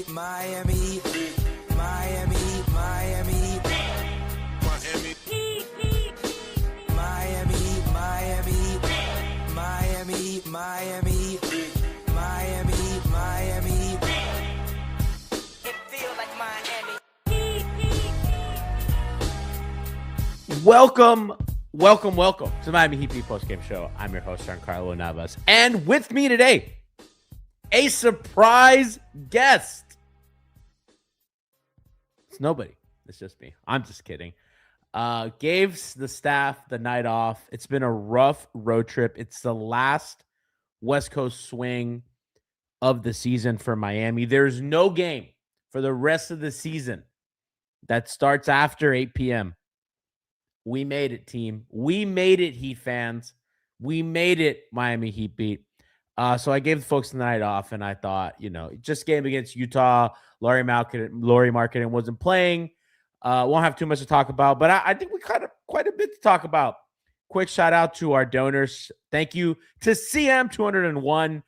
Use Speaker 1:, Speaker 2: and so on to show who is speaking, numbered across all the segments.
Speaker 1: Miami, Miami, Miami, Miami, Miami, Miami, Miami, Miami, Miami, Miami. It feels like Miami.
Speaker 2: Welcome to the Miami Heat Postgame Show. I'm your host, Giancarlo Navas. And with me today, a surprise guest. It's nobody. It's just me. I'm just kidding. Gave the staff the night off. It's been a rough road trip. It's the last West Coast swing of the season for Miami. There's no game for the rest of the season that starts after 8 p.m. We made it, team. We made it, Heat fans. We made it, Miami Heat beat. So I gave the folks the night off, and I thought, just game against Utah. Laurie Markkanen wasn't playing. Won't have too much to talk about, but I think we got quite a bit to talk about. Quick shout out to our donors. Thank you to CM201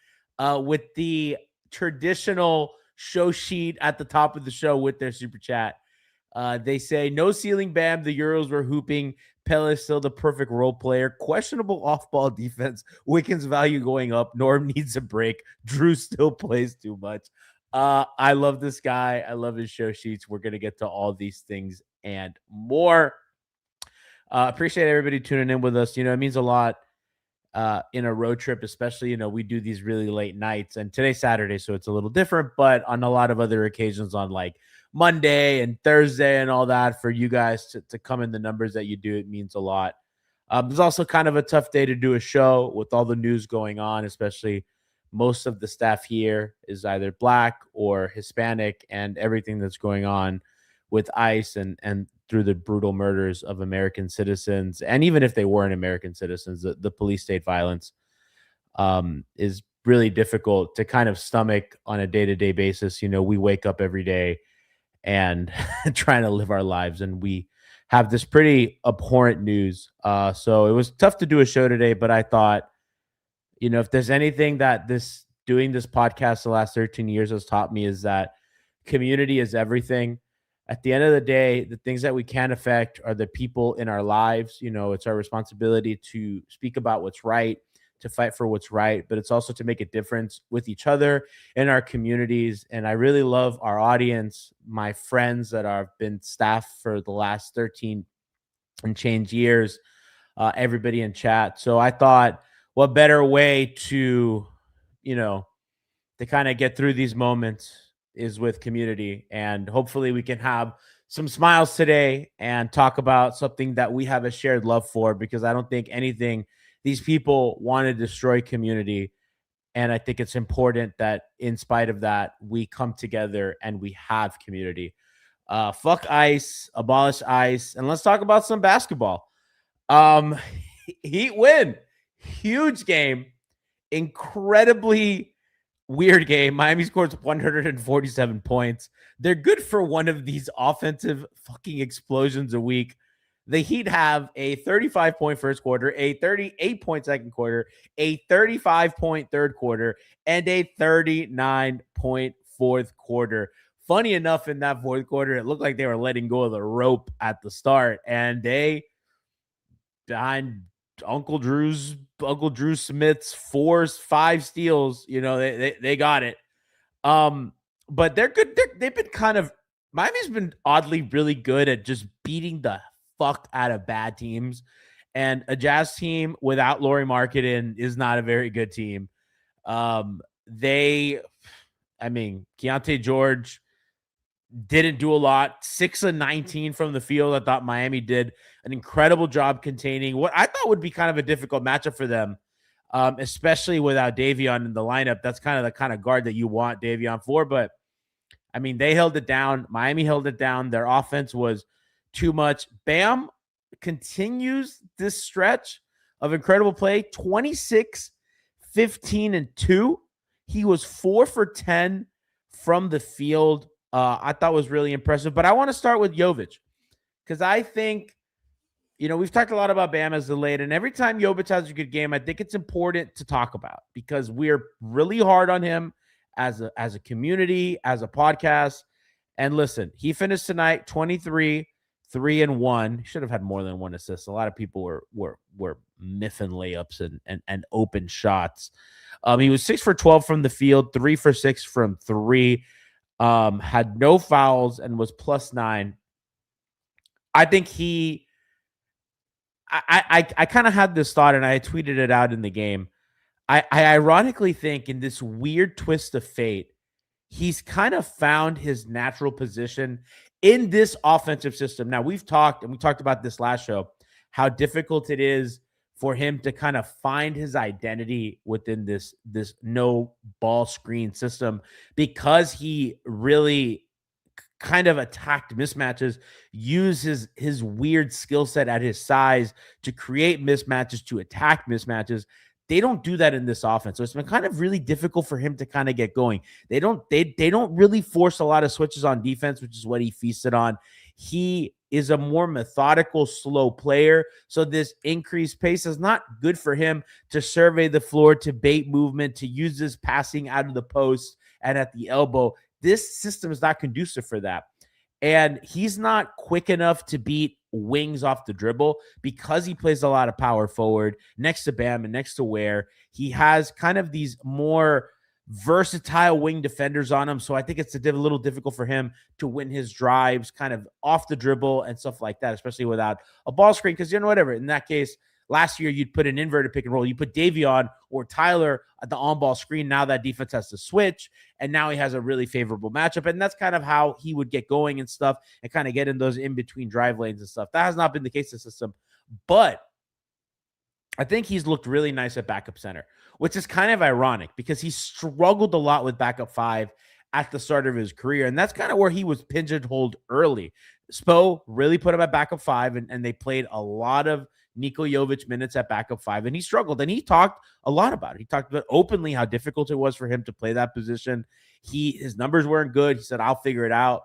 Speaker 2: with the traditional show sheet at the top of the show with their super chat. They say, no ceiling Bam. The Euros were hooping. Pele is still the perfect role player. Questionable off-ball defense. Wickens value going up. Norm needs a break. Drew still plays too much. I love this guy. I love his show sheets. We're going to get to all these things and more. Appreciate everybody tuning in with us. It means a lot in a road trip, especially, we do these really late nights. And today's Saturday, so it's a little different. But on a lot of other occasions on like Monday and Thursday and all that, for you guys to come in the numbers that you do, it means a lot. It's also kind of a tough day to do a show with all the news going on, especially most of the staff here is either Black or Hispanic, and everything that's going on with ICE and through the brutal murders of American citizens. And even if they weren't American citizens, the police state violence is really difficult to kind of stomach on a day-to-day basis. We wake up every day and trying to live our lives, and we have this pretty abhorrent news. So it was tough to do a show today, but I thought, if there's anything that doing this podcast the last 13 years has taught me, is that community is everything. At the end of the day, the things that we can affect are the people in our lives. It's our responsibility to speak about what's right, to fight for what's right, but it's also to make a difference with each other in our communities. And I really love our audience, my friends that have been staff for the last 13 and change years, everybody in chat. So I thought, what better way to kind of get through these moments is with community. And hopefully we can have some smiles today and talk about something that we have a shared love for, because I don't think these people want to destroy community. And I think it's important that in spite of that, we come together and we have community. Fuck ICE, abolish ICE, and let's talk about some basketball. Heat win. Huge game. Incredibly weird game. Miami scores 147 points. They're good for one of these offensive fucking explosions a week. The Heat have a 35-point first quarter, a 38-point second quarter, a 35-point third quarter, and a 39-point fourth quarter. Funny enough, in that fourth quarter, it looked like they were letting go of the rope at the start, and they, behind Uncle Drew Smith's 5 steals, they got it. But they're good. They've been Miami's been oddly really good at just beating the fuck out of bad teams, and a team without Laurie Markkanen is not a very good team. Keontae George didn't do a lot. 6 of 19 from the field. I thought Miami did an incredible job containing what I thought would be kind of a difficult matchup for them, especially without Davion in the lineup. That's kind of the kind of guard that you want Davion for. But they held it down. Miami held it down. Their offense was too much. Bam continues this stretch of incredible play. 26, 15, and 2. He was 4 for 10 from the field. I thought was really impressive. But I want to start with Jovic, because I think, we've talked a lot about Bam as of late, and every time Jovic has a good game, I think it's important to talk about, because we're really hard on him as a community, as a podcast. And listen, he finished tonight 23, 3-1. He should have had more than one assist. A lot of people were miffing layups and open shots. He was 6 for 12 from the field, 3 for 6 from three. Had no fouls and was +9. I think I kind of had this thought and I tweeted it out in the game. I ironically think in this weird twist of fate, he's kind of found his natural position in this offensive system. Now, we talked about this last show, how difficult it is for him to kind of find his identity within this no ball screen system, because he really kind of attacked mismatches, use his weird skill set at his size to create mismatches, to attack mismatches. They don't do that in this offense. So it's been kind of really difficult for him to kind of get going. They don't really force a lot of switches on defense, which is what he feasted on. He is a more methodical, slow player. So this increased pace is not good for him to survey the floor, to bait movement, to use his passing out of the post and at the elbow. This system is not conducive for that. And he's not quick enough to beat wings off the dribble because he plays a lot of power forward next to Bam and next to Ware. He has kind of these more versatile wing defenders on him. So I think it's a little difficult for him to win his drives kind of off the dribble and stuff like that, especially without a ball screen. Because, whatever, in that case, last year you'd put an inverted pick and roll. You put Davion or Tyler at the on-ball screen. Now that defense has to switch, and now he has a really favorable matchup. And that's kind of how he would get going and stuff and kind of get in those in-between drive lanes and stuff. That has not been the case in the system. But I think he's looked really nice at backup center, which is kind of ironic because he struggled a lot with backup 5 at the start of his career. And that's kind of where he was pigeonholed early. Spo really put him at backup 5, and they played a lot of Niko Jovic minutes at backup 5, and he struggled. And he talked a lot about it. He talked about openly how difficult it was for him to play that position. His numbers weren't good. He said, I'll figure it out.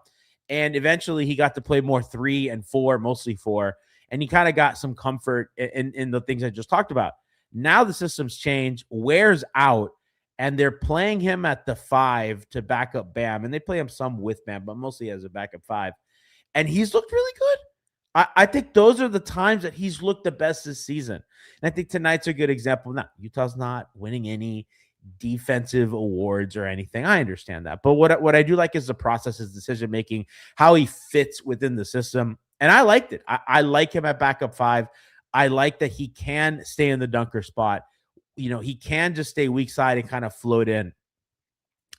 Speaker 2: And eventually he got to play more 3 and 4, mostly 4. And he kind of got some comfort in the things I just talked about. Now the system's changed. Ware's out, and they're playing him at the 5 to back up Bam. And they play him some with Bam, but mostly as a backup 5. And he's looked really good. I think those are the times that he's looked the best this season. And I think tonight's a good example. Now, Utah's not winning any defensive awards or anything. I understand that. But what I do like is the process, his decision-making, how he fits within the system. And I liked it. I like him at backup 5. I like that he can stay in the dunker spot. He can just stay weak side and kind of float in.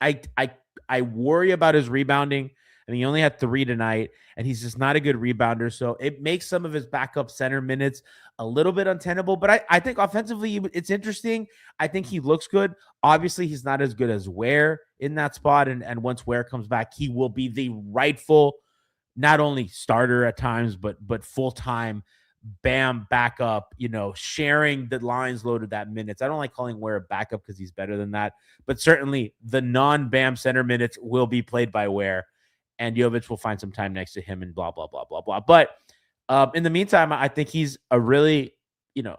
Speaker 2: I worry about his rebounding. I mean, he only had 3 tonight, and he's just not a good rebounder. So it makes some of his backup center minutes a little bit untenable. But I think offensively, it's interesting. I think he looks good. Obviously, he's not as good as Ware in that spot. And once Ware comes back, he will be the rightful, not only starter at times, but full-time Bam backup, sharing the lines loaded that minutes. I don't like calling Ware a backup because he's better than that. But certainly the non-Bam center minutes will be played by Ware. And Jovic will find some time next to him and blah, blah, blah, blah, blah. But in the meantime, I think he's a really,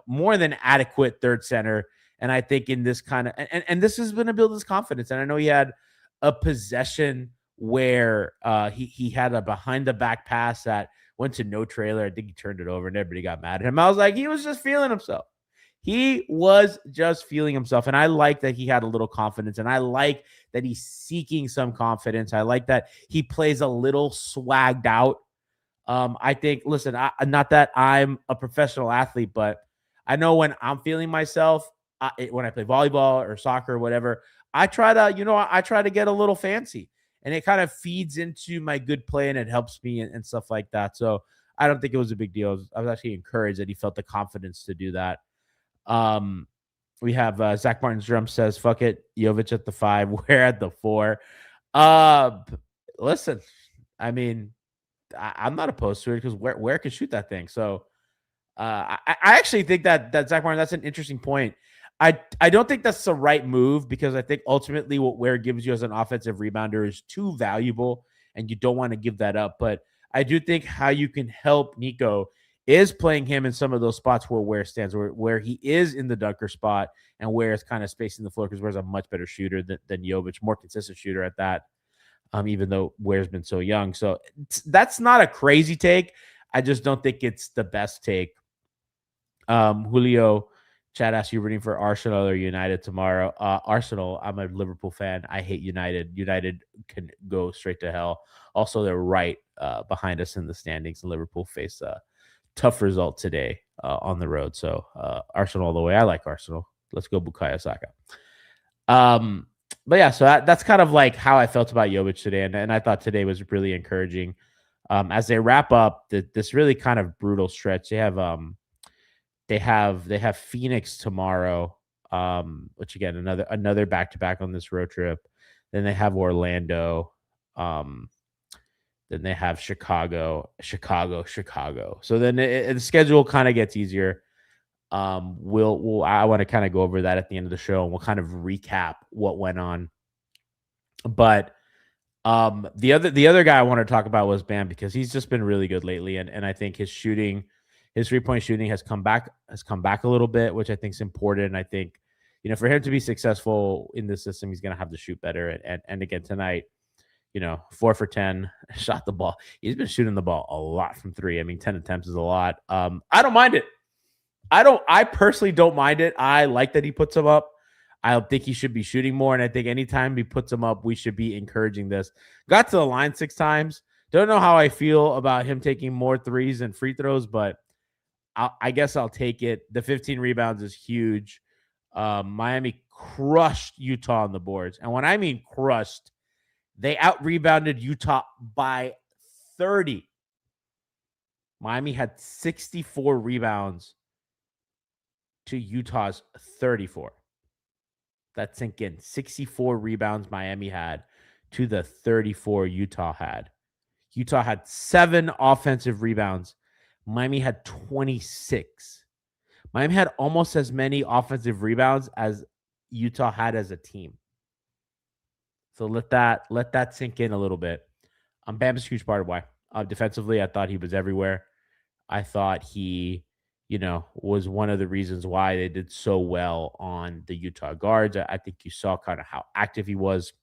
Speaker 2: more than adequate third center. And I think in this kind of, and this is going to build his confidence. And I know he had a possession where he had a behind the back pass that went to no trailer. I think he turned it over and everybody got mad at him. I was like, he was just feeling himself. He was just feeling himself. And I like that he had a little confidence. And I like that he's seeking some confidence. I like that he plays a little swagged out. I think, listen, not that I'm a professional athlete, but I know when I'm feeling myself, when I play volleyball or soccer or whatever, I try to get a little fancy. And it kind of feeds into my good play and it helps me and stuff like that. So I don't think it was a big deal. I was actually encouraged that he felt the confidence to do that. We have Zach Martin's drum says, fuck it, Jovic at the 5, Ware at the 4. Listen, I mean, I'm not opposed to it because Ware can shoot that thing. So I actually think that Zach Martin, that's an interesting point. I don't think that's the right move because I think ultimately what Ware gives you as an offensive rebounder is too valuable and you don't want to give that up. But I do think how you can help Niko is playing him in some of those spots where Ware stands, where he is in the dunker spot and Ware is kind of spacing the floor, because Ware's a much better shooter than Jovic, more consistent shooter at that, even though Ware's been so young. So that's not a crazy take. I just don't think it's the best take. Julio, Chad asked you rooting for Arsenal or United tomorrow. Arsenal, I'm a Liverpool fan. I hate United. United can go straight to hell. Also, they're right behind us in the standings, and Liverpool face a tough result today on the road. So Arsenal all the way. I like Arsenal. Let's go Bukayo Saka. But yeah, so that's kind of like how I felt about Jovic today, and I thought today was really encouraging. As they wrap up this really kind of brutal stretch, they have Phoenix tomorrow, which again another back-to-back on this road trip. Then they have Orlando. Then they have Chicago. So then the schedule kind of gets easier. I want to kind of go over that at the end of the show, and we'll kind of recap what went on. But the other guy I want to talk about was Bam, because he's just been really good lately, and I think his 3-point shooting has come back a little bit, which I think is important. And I think, for him to be successful in this system, he's going to have to shoot better. And again tonight, 4 for 10, shot the ball. He's been shooting the ball a lot from 3. I mean, 10 attempts is a lot. I don't mind it. I personally don't mind it. I like that he puts them up. I think he should be shooting more. And I think anytime he puts them up, we should be encouraging this. Got to the line 6 times. Don't know how I feel about him taking more threes and free throws, but I guess I'll take it. The 15 rebounds is huge. Miami crushed Utah on the boards. And when I mean crushed, they out-rebounded Utah by 30. Miami had 64 rebounds to Utah's 34. That sink in. 64 rebounds Miami had to the 34 Utah had. Utah had 7 offensive rebounds. Miami had 26. Miami had almost as many offensive rebounds as Utah had as a team. So let that sink in a little bit. Bam's a huge part of why. Defensively, I thought he was everywhere. I thought he, was one of the reasons why they did so well on the Utah guards. I think you saw kind of how active he was.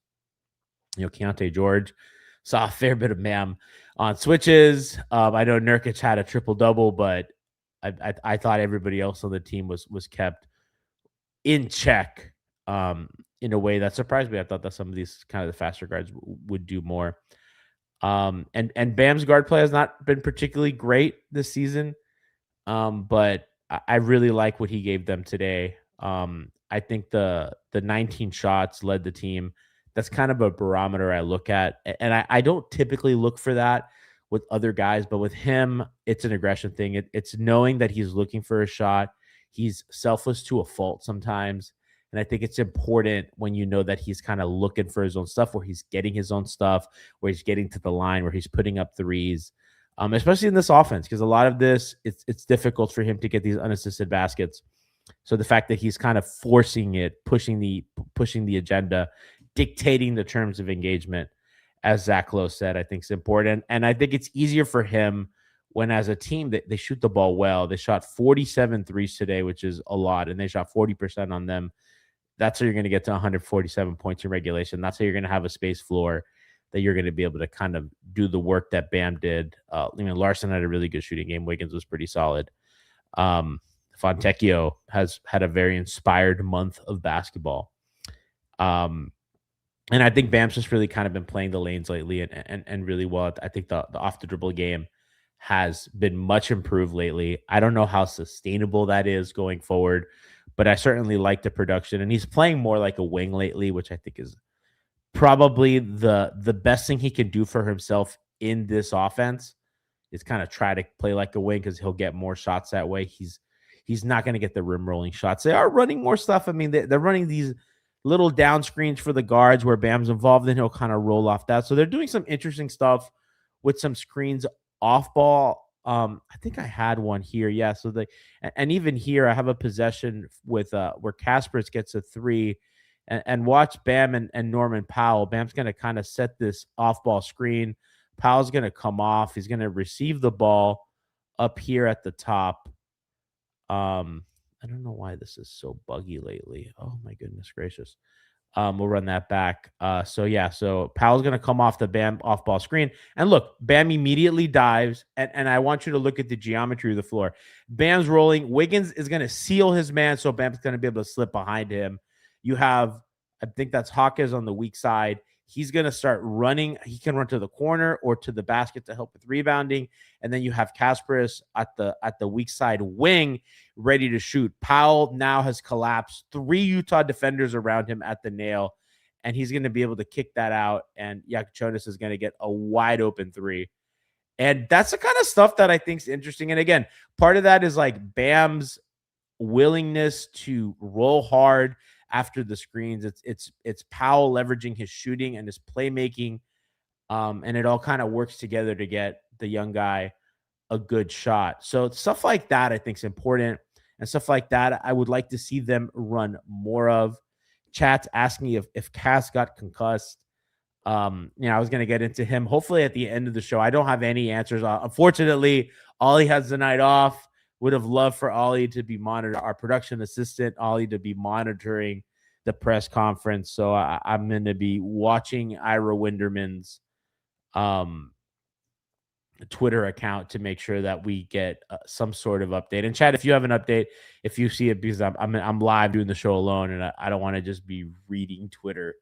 Speaker 2: Keontae George saw a fair bit of Bam on switches. I know Nurkic had a triple-double, but I thought everybody else on the team was kept in check in a way that surprised me. I thought that some of these kind of the faster guards would do more. And Bam's guard play has not been particularly great this season, but I really like what he gave them today. I think the 19 shots led the team. That's kind of a barometer I look at. And I don't typically look for that with other guys, but with him, it's an aggression thing. It's knowing that he's looking for a shot. He's selfless to a fault sometimes. And I think it's important when you know that he's kind of looking for his own stuff, where he's getting his own stuff, where he's getting to the line, where he's putting up threes, especially in this offense, because a lot of this, it's difficult for him to get these unassisted baskets. So the fact that he's kind of forcing it, pushing the agenda, dictating the terms of engagement, as Zach Lowe said, I think is important. And I think it's easier for him when, as a team, they shoot the ball well. They shot 47 threes today, which is a lot, and they shot 40% on them. That's how you're going to get to 147 points in regulation. That's how you're going to have a space floor that you're going to be able to kind of do the work that Bam did. Larson had a really good shooting game. Wiggins was pretty solid. Fontecchio has had a very inspired month of basketball. And I think Bam's just really kind of been playing the lanes lately and really well. I think the off the dribble game has been much improved lately. I don't know how sustainable that is going forward, but I certainly like the production. And he's playing more like a wing lately, which I think is probably the best thing he can do for himself in this offense, is kind of try to play like a wing, because he'll get more shots that way. He's not going to get the rim rolling shots. They are running more stuff. I mean, they're running these little down screens for the guards where Bam's involved, then he'll kind of roll off that. So they're doing some interesting stuff with some screens off ball. I think I had one here. Yeah. So and even here, I have a possession with where Kasparov gets a 3, and watch Bam and Norman Powell. Bam's going to kind of set this off ball screen. Powell's going to come off. He's going to receive the ball up here at the top. I don't know why this is so buggy lately. Oh my goodness gracious. We'll run that back. So Powell's gonna come off the Bam off ball screen. And look, Bam immediately dives, and I want you to look at the geometry of the floor. Bam's rolling. Wiggins is gonna seal his man, so Bam's gonna be able to slip behind him. You have, I think that's Hawkes on the weak side. He's gonna start running. He can run to the corner or to the basket to help with rebounding. And then you have Kasparis at the weak side wing, ready to shoot. Powell now has collapsed. 3 Utah defenders around him at the nail, and he's going to be able to kick that out, and Yakuchonis is going to get a wide open 3. And that's the kind of stuff that I think is interesting. And again, part of that is like Bam's willingness to roll hard after the screens. It's Powell leveraging his shooting and his playmaking, and it all kind of works together to get the young guy a good shot. So stuff like that I think is important, and stuff like that I would like to see them run more of. Chat's asking if Kas got concussed. I was going to get into him hopefully at the end of the show. I don't have any answers. Unfortunately, Ollie has the night off. Would have loved for Ollie to be monitored, our production assistant, Ollie, to be monitoring the press conference. So I'm going to be watching Ira Winderman's Twitter account to make sure that we get some sort of update. And Chad, if you have an update, if you see it, because I'm live doing the show alone, and I don't want to just be reading Twitter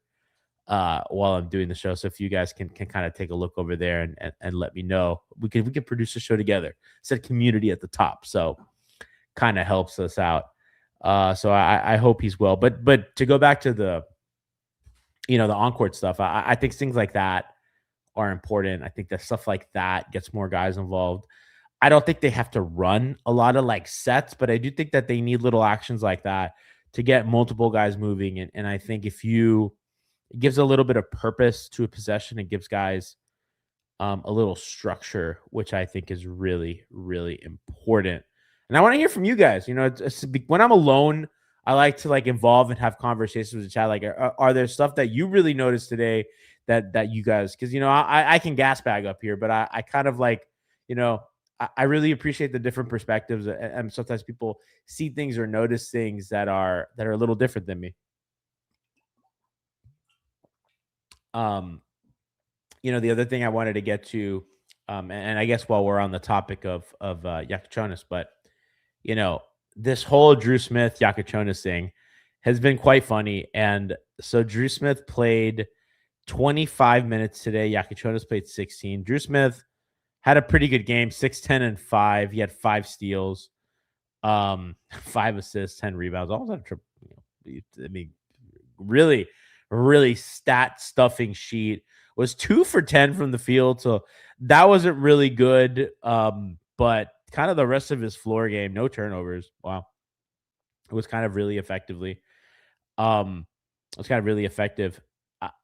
Speaker 2: while I'm doing the show. So if you guys can kind of take a look over there and let me know, we can produce a show together. It said community at the top, so kind of helps us out. So I hope he's well. But to go back to the on-court stuff, I think things like that are important. I think that stuff like that gets more guys involved. I don't think they have to run a lot of like sets, but I do think that they need little actions like that to get multiple guys moving. And I think it gives a little bit of purpose to a possession. It gives guys a little structure, which I think is really, really important. And I want to hear from you guys. When I'm alone, I like to like involve and have conversations with the chat. Like, are there stuff that you really noticed today that you guys, because I can gas bag up here, but I kind of like, I really appreciate the different perspectives, and sometimes people see things or notice things that are a little different than me. The other thing I wanted to get to, and I guess while we're on the topic of Yakuchonis, but this whole Drew Smith Yakuchonis thing has been quite funny. And so Drew Smith played 25 minutes today. Yakuchonis played 16. Drew Smith had a pretty good game, 6, 10, and 5. He had 5 steals, 5 assists, 10 rebounds. Almost had a triple. I mean, really, really stat stuffing sheet. Was 2 for 10 from the field, so that wasn't really good. But kind of the rest of his floor game, no turnovers. Wow, it was kind of really effectively. It was kind of really effective.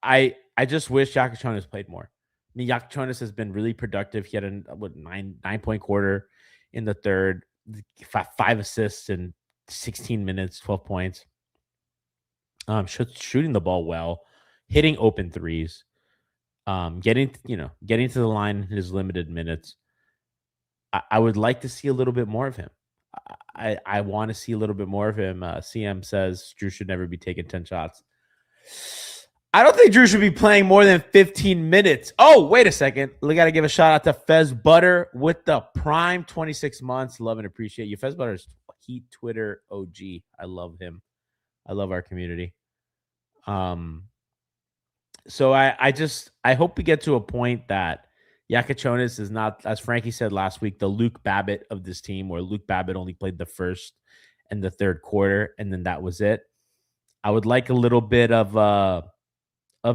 Speaker 2: I just wish Yakuchonis played more. I mean, Yakuchonis has been really productive. He had a 9-point quarter in the third, 5 assists in 16 minutes, 12 points. Shooting the ball well, hitting open threes, getting to the line in his limited minutes. I would like to see a little bit more of him. I want to see a little bit more of him. CM says Drew should never be taking 10 shots. I don't think Drew should be playing more than 15 minutes. Oh, wait a second. We got to give a shout out to Fez Butter with the prime 26 months. Love and appreciate you. Fez Butter is Heat Twitter OG. I love him. I love our community. So I hope we get to a point that Yakuchonis is not, as Frankie said last week, the Luke Babbitt of this team, where Luke Babbitt only played the first and the third quarter, and then that was it. I would like a little bit of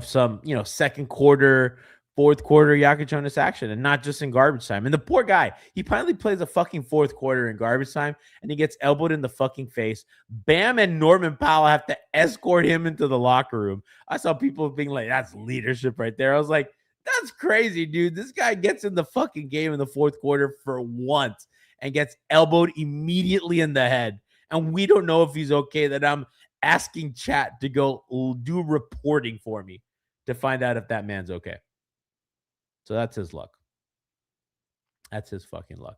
Speaker 2: some, second quarter, fourth quarter Yakuchonis action, and not just in garbage time. And the poor guy, he finally plays a fucking fourth quarter in garbage time, and he gets elbowed in the fucking face. Bam and Norman Powell have to escort him into the locker room. I saw people being like, that's leadership right there. I was like, that's crazy, dude. This guy gets in the fucking game in the fourth quarter for once and gets elbowed immediately in the head. And we don't know if he's okay. That I'm asking chat to go do reporting for me to find out if that man's okay. So that's his luck. That's his fucking luck.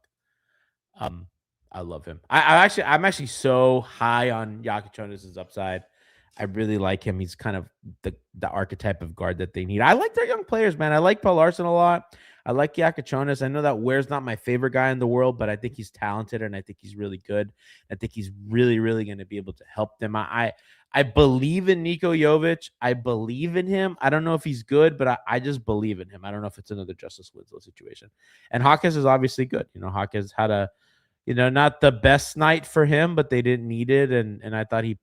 Speaker 2: I love him. I'm actually so high on Jonas' upside. I really like him. He's kind of the archetype of guard that they need. I like their young players, man. I like Paul Larson a lot. I like Jonas. I know that Ware's not my favorite guy in the world, but I think he's talented and I think he's really good. I think he's really, really going to be able to help them. I believe in Niko Jovic. I believe in him. I don't know if he's good, but I just believe in him. I don't know if it's another Justice Winslow situation. And Hawkins is obviously good. Hawkins had a not the best night for him, but they didn't need it. And I thought he,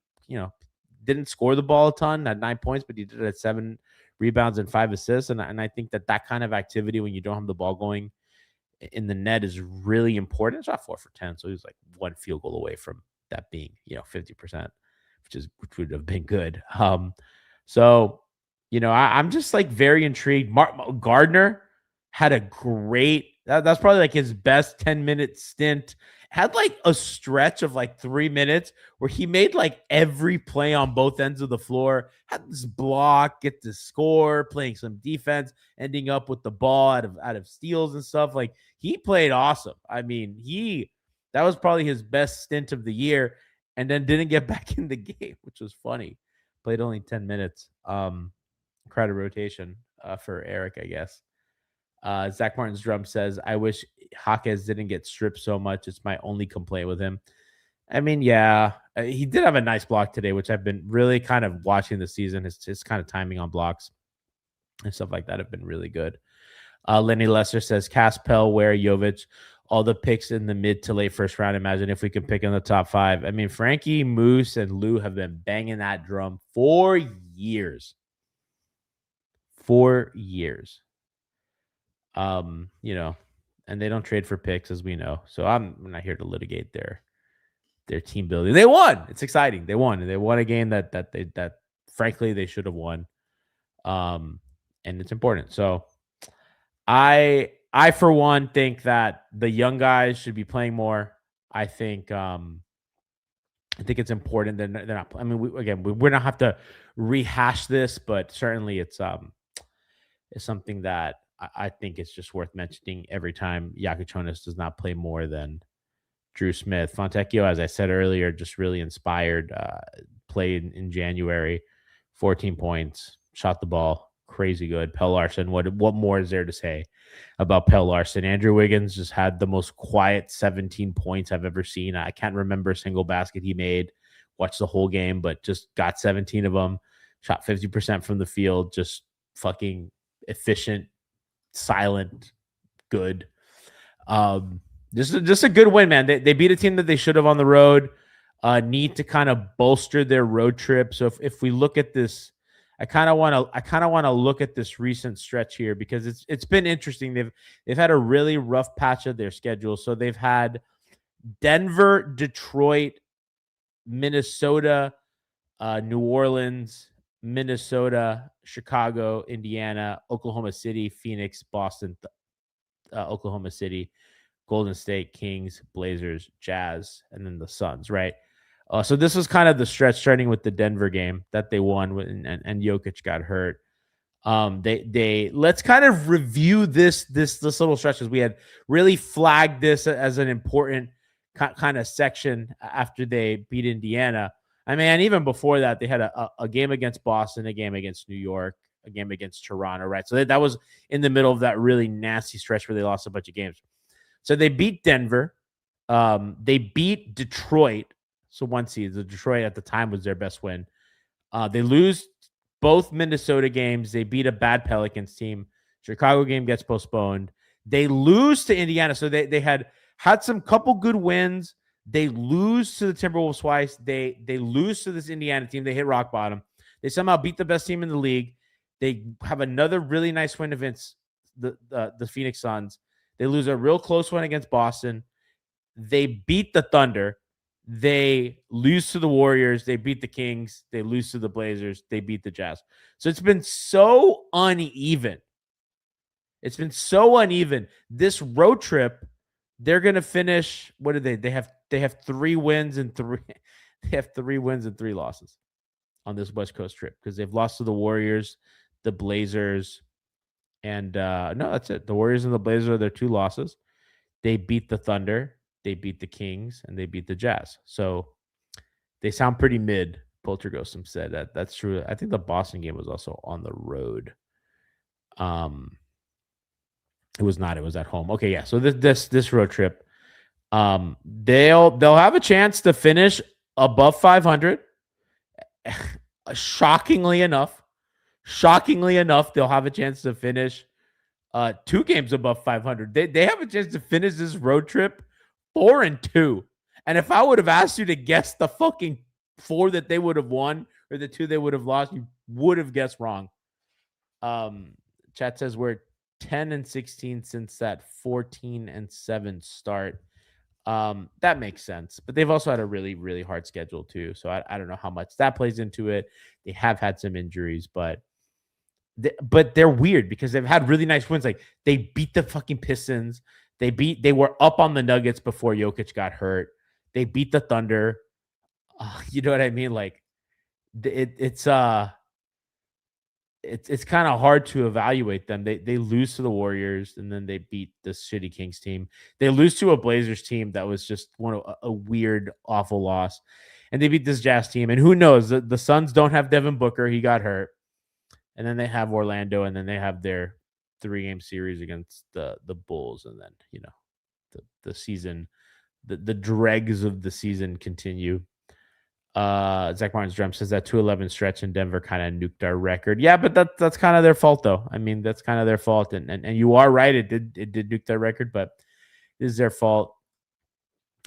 Speaker 2: didn't score the ball a ton at 9 points, but he did it at 7 rebounds and 5 assists. And I think that kind of activity when you don't have the ball going in the net is really important. It's not 4 for 10. So he was like 1 field goal away from that being, 50%, which would have been good. So, I'm just like very intrigued. Gardner had a great, that's probably like his best 10-minute stint. Had like a stretch of like 3 minutes where he made like every play on both ends of the floor, had this block, get the score, playing some defense, ending up with the ball out of steals and stuff. Like he played awesome. I mean, that was probably his best stint of the year, and then didn't get back in the game, which was funny. Played only 10 minutes. Credit rotation for Eric, I guess. Zach Martin's drum says, I wish Hawkins didn't get stripped so much. It's my only complaint with him. I mean, yeah, he did have a nice block today, which I've been really kind of watching the season. His kind of timing on blocks and stuff like that have been really good. Lenny Lesser says, Kas, Pell, Ware, Jovic, all the picks in the mid to late first round. Imagine if we can pick in the top 5. I mean, Frankie, Moose, and Lou have been banging that drum for years. 4 years. And they don't trade for picks, as we know. So I'm not here to litigate their team building. They won. It's exciting. They won. And they won a game that frankly they should have won. And it's important. So I for one think that the young guys should be playing more. I think it's important. They're not. I mean, we're not have to rehash this, but certainly it's something that I think it's just worth mentioning every time Jonas does not play more than Drew Smith. Fontecchio, as I said earlier, just really inspired. Played in January, 14 points, shot the ball, crazy good. Pell Larson, what more is there to say about Pell Larson? Andrew Wiggins just had the most quiet 17 points I've ever seen. I can't remember a single basket he made. Watched the whole game, but just got 17 of them. Shot 50% from the field. Just fucking efficient, silent, good. Just a good win, man. They beat a team that they should have on the road. Need to kind of bolster their road trip. So if we look at this, I kind of want to look at this recent stretch here because it's been interesting. They've had a really rough patch of their schedule. So they've had Denver, Detroit, Minnesota, New Orleans, Minnesota, Chicago, Indiana, Oklahoma City, Phoenix, Boston, Oklahoma City, Golden State, Kings, Blazers, Jazz, and then the Suns, right? So this was kind of the stretch starting with the Denver game that they won and Jokic got hurt. Let's kind of review this little stretch because we had really flagged this as an important kind of section after they beat Indiana. I mean, even before that, they had a game against Boston, a game against New York, a game against Toronto, right? So that was in the middle of that really nasty stretch where they lost a bunch of games. So they beat Denver. They beat Detroit. So 1 seed. The Detroit at the time was their best win. They lose both Minnesota games. They beat a bad Pelicans team. Chicago game gets postponed. They lose to Indiana. So they had some couple good wins. They lose to the Timberwolves twice. They lose to this Indiana team. They hit rock bottom. They somehow beat the best team in the league. They have another really nice win against the Phoenix Suns. They lose a real close one against Boston. They beat the Thunder. They lose to the Warriors. They beat the Kings. They lose to the Blazers. They beat the Jazz. So it's been so uneven. This road trip, they're going to finish. What do they? They have 3 wins and 3. They have 3 wins and 3 losses on this West Coast trip because they've lost to the Warriors, the Blazers, and no, that's it. The Warriors and the Blazers are their 2 losses. They beat the Thunder. they beat the Kings, and they beat the Jazz. So they sound pretty mid. Poltergostum said that's true. I think the Boston game was also on the road. It was not. It was at home. Okay, yeah. So this road trip, they'll have a chance to finish above 500. Shockingly enough, they'll have a chance to finish 2 games above 500. They have a chance to finish this road trip 4-2. And if I would have asked you to guess the fucking 4 that they would have won or the 2 they would have lost, you would have guessed wrong. Chat says we're 10-16 since that 14-7 start. That makes sense, but they've also had a really, really hard schedule too. So I don't know how much that plays into it. They have had some injuries, but they're weird because they've had really nice wins. Like they beat the fucking Pistons. They were up on the Nuggets before Jokic got hurt. They beat the Thunder. You know what I mean? Like it's kind of hard to evaluate them. They lose to the Warriors, and then they beat the shitty Kings team. They lose to a Blazers team that was just a weird, awful loss, and they beat this Jazz team. And who knows? The Suns don't have Devin Booker; he got hurt, and then they have Orlando, and then they have their 3-game series against the Bulls, and then the season, the dregs of the season continue. Zach Martin's drum says that 2-11 stretch in Denver kind of nuked our record. Yeah, but that's kind of their fault, though. I mean, that's kind of their fault, and you are right. It did nuke their record, but it is their fault.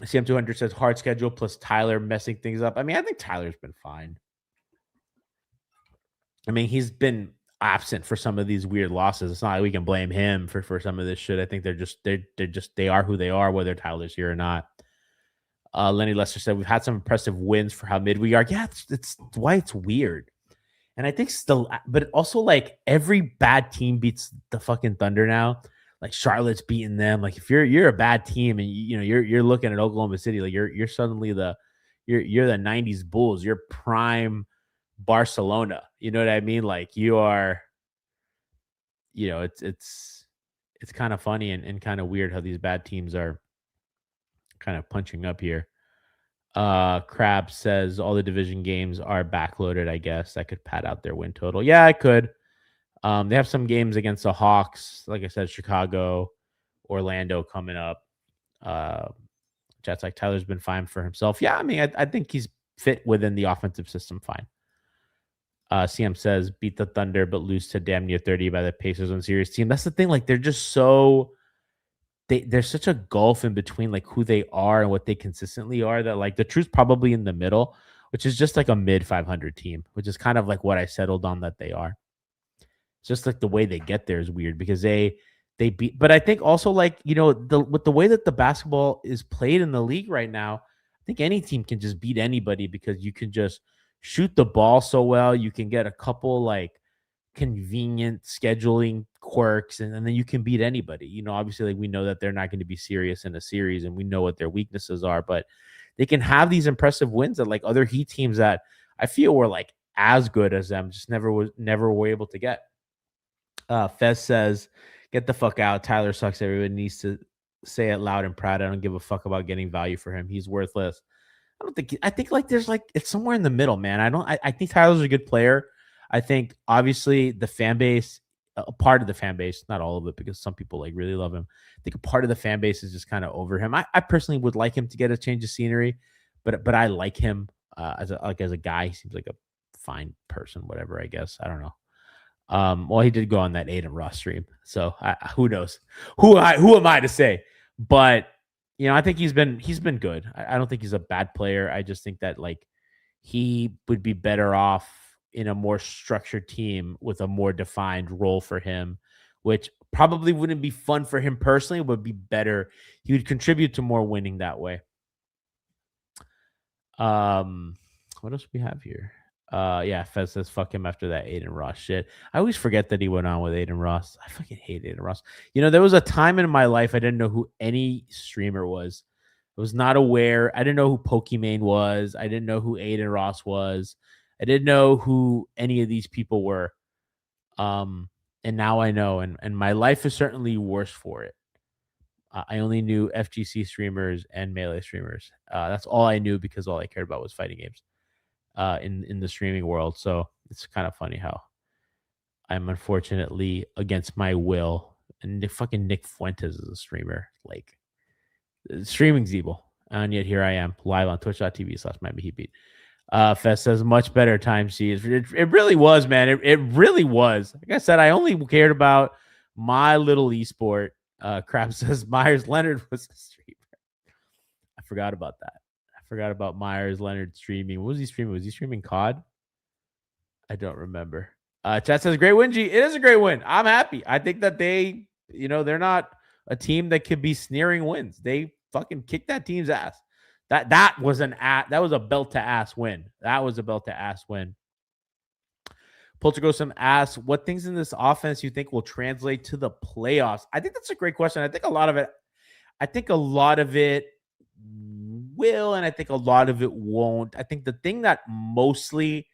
Speaker 2: CM200 says hard schedule plus Tyler messing things up. I mean, I think Tyler's been fine. I mean, he's been absent for some of these weird losses. It's not like we can blame him for some of this shit. I think they are who they are, whether Tyler's here or not. Lenny Lester said we've had some impressive wins for how mid we are. Yeah, it's why it's weird. And I think still, but also like every bad team beats the fucking Thunder now. Like Charlotte's beating them. Like if you're a bad team and you're looking at Oklahoma City, like you're suddenly you're the 90s Bulls. You're prime Barcelona. You know what I mean? Like you are, it's kind of funny and kind of weird how these bad teams are kind of punching up here. Crab says all the division games are backloaded. I guess that could pad out their win total. Yeah, I could. They have some games against the Hawks, like I said, Chicago, Orlando coming up. Chat's like Tyler's been fine for himself. Yeah, I mean, I think he's fit within the offensive system fine. CM says beat the Thunder but lose to damn near 30 by the Pacers on series team. That's the thing. Like they're just so. There's such a gulf in between like who they are and what they consistently are that like the truth's probably in the middle, which is just like a mid 500 team, which is kind of like what I settled on that they are. It's just like the way they get there is weird because they beat, but I think also like, with the way that the basketball is played in the league right now, I think any team can just beat anybody because you can just shoot the ball so well. You can get a couple like convenient scheduling quirks and then you can beat anybody. Obviously like we know that they're not going to be serious in a series and we know what their weaknesses are, but they can have these impressive wins that like other Heat teams that I feel were like as good as them just never were able to get. Fez says get the fuck out. Tyler sucks. Everybody needs to say it loud and proud. I don't give a fuck about getting value for him. He's worthless. I think like there's like it's somewhere in the middle, man. I think Tyler's a good player. I think obviously the fan base, a part of the fan base, not all of it, because some people like really love him. I think a part of the fan base is just kind of over him. I personally would like him to get a change of scenery, but I like him as a guy. He seems like a fine person, whatever. I guess I don't know. Well, he did go on that Aiden Ross stream, so who knows? Who am I to say? But I think he's been good. I don't think he's a bad player. I just think that like he would be better off in a more structured team with a more defined role for him, which probably wouldn't be fun for him personally, would be better. He would contribute to more winning that way. What else do we have here? Yeah, Fez says fuck him after that Aiden Ross shit. I always forget that he went on with Aiden Ross. I fucking hate Aiden Ross. There was a time in my life I didn't know who any streamer was. I was not aware. I didn't know who Pokimane was. I didn't know who Aiden Ross was. I didn't know who any of these people were. And now I know. And my life is certainly worse for it. I only knew FGC streamers and Melee streamers. That's all I knew because all I cared about was fighting games in the streaming world. So it's kind of funny how I'm unfortunately against my will. And fucking Nick Fuentes is a streamer. Like, streaming's evil. And yet here I am live on twitch.tv/Miami Heat Beat. Fest says much better time seeds. It really was, man. It really was. Like I said, I only cared about my little esport. Crap says Myers Leonard was a streamer. I forgot about that. I forgot about Myers Leonard streaming. What was he streaming? Was he streaming COD? I don't remember. Chat says great win, G. It is a great win. I'm happy. I think that they, they're not a team that could be sneering wins. They fucking kicked that team's ass. That was a belt to ass win. That was a belt to ass win. Poltergosum asks, what things in this offense you think will translate to the playoffs? I think that's a great question. I think a lot of it will, and I think a lot of it won't. I think the thing that mostly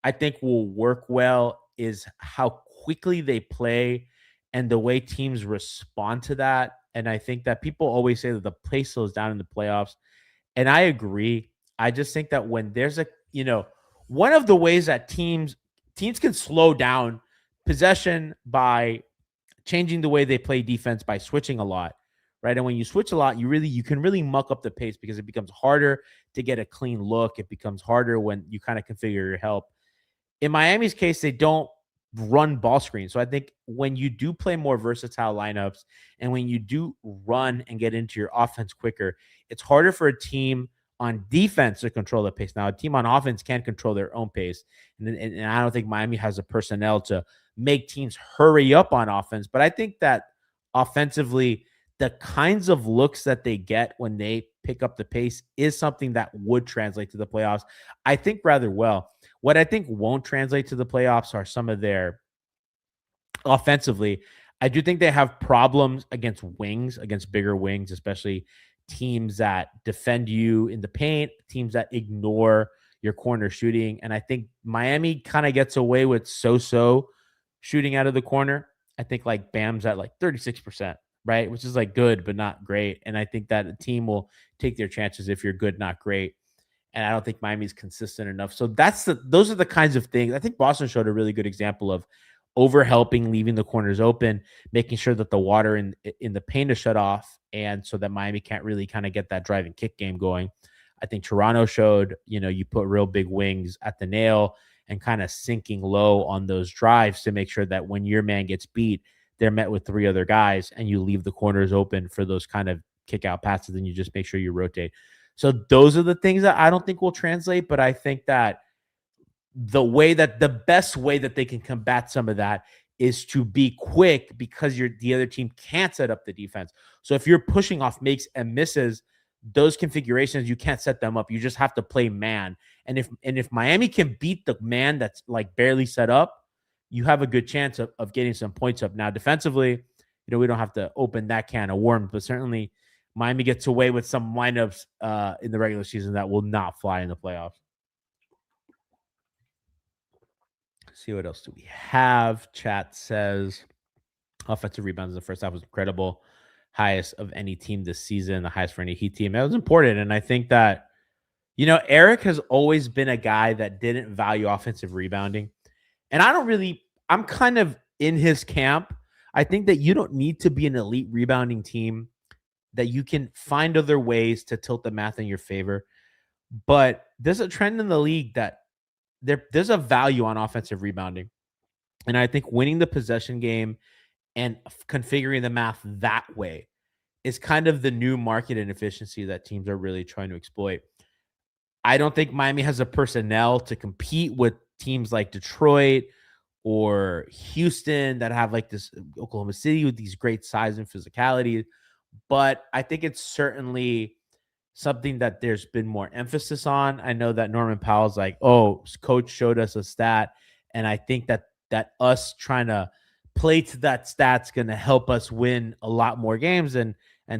Speaker 2: I think will work well is how quickly they play and the way teams respond to that. And I think that people always say that the play slows down in the playoffs. And I agree. I just think that when there's one of the ways that teams can slow down possession by changing the way they play defense by switching a lot, right? And when you switch a lot, you can really muck up the pace because it becomes harder to get a clean look. It becomes harder when you kind of configure your help. In Miami's case, they don't run ball screens. So I think when you do play more versatile lineups and when you do run and get into your offense quicker, it's harder for a team on defense to control the pace. Now, a team on offense can control their own pace. And I don't think Miami has the personnel to make teams hurry up on offense. But I think that offensively, the kinds of looks that they get when they pick up the pace is something that would translate to the playoffs, I think, rather well. What I think won't translate to the playoffs are some of their offensively. I do think they have problems against wings, against bigger wings, especially teams that defend you in the paint, teams that ignore your corner shooting. And I think Miami kind of gets away with so-so shooting out of the corner. I think like Bam's at like 36%, right? Which is like good, but not great. And I think that a team will take their chances if you're good, not great. And I don't think Miami's consistent enough. So those are the kinds of things. I think Boston showed a really good example of overhelping, leaving the corners open, making sure that the water in the paint is shut off, and so that Miami can't really kind of get that drive and kick game going. I think Toronto showed, you put real big wings at the nail and kind of sinking low on those drives to make sure that when your man gets beat, they're met with three other guys and you leave the corners open for those kind of kick out passes, and you just make sure you rotate. So those are the things that I don't think will translate, but I think that the best way that they can combat some of that is to be quick because the other team can't set up the defense. So if you're pushing off makes and misses, those configurations, you can't set them up. You just have to play man. And if Miami can beat the man that's like barely set up, you have a good chance of getting some points up. Now, defensively, we don't have to open that can of worms, but certainly Miami gets away with some lineups in the regular season that will not fly in the playoffs. Let's see what else do we have. Chat says offensive rebounds in the first half was incredible. Highest of any team this season, the highest for any Heat team. That was important. And I think that, Eric has always been a guy that didn't value offensive rebounding. And I'm kind of in his camp. I think that you don't need to be an elite rebounding team, that you can find other ways to tilt the math in your favor. But there's a trend in the league that there's a value on offensive rebounding. And I think winning the possession game and configuring the math that way is kind of the new market inefficiency that teams are really trying to exploit. I don't think Miami has the personnel to compete with teams like Detroit or Houston that have like this Oklahoma City with these great size and physicality. But I think it's certainly something that there's been more emphasis on. I know that Norman Powell's like, oh, coach showed us a stat. And I think that us trying to play to that stat's going to help us win a lot more games. And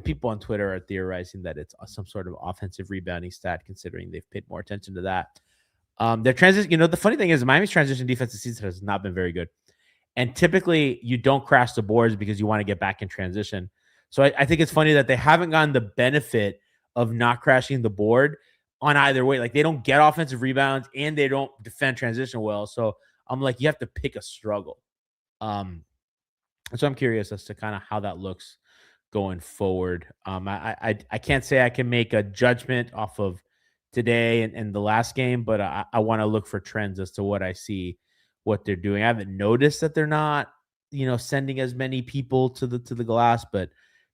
Speaker 2: people on Twitter are theorizing that it's some sort of offensive rebounding stat, considering they've paid more attention to that. Their transition, the funny thing is Miami's transition defense this season has not been very good. And typically you don't crash the boards because you want to get back in transition. So I think it's funny that they haven't gotten the benefit of not crashing the board on either way. Like they don't get offensive rebounds and they don't defend transition well. So I'm like, you have to pick a struggle. So I'm curious as to kind of how that looks going forward. I can't say I can make a judgment off of today and the last game, but I want to look for trends as to what I see, what they're doing. I haven't noticed that they're not, sending as many people to the glass, but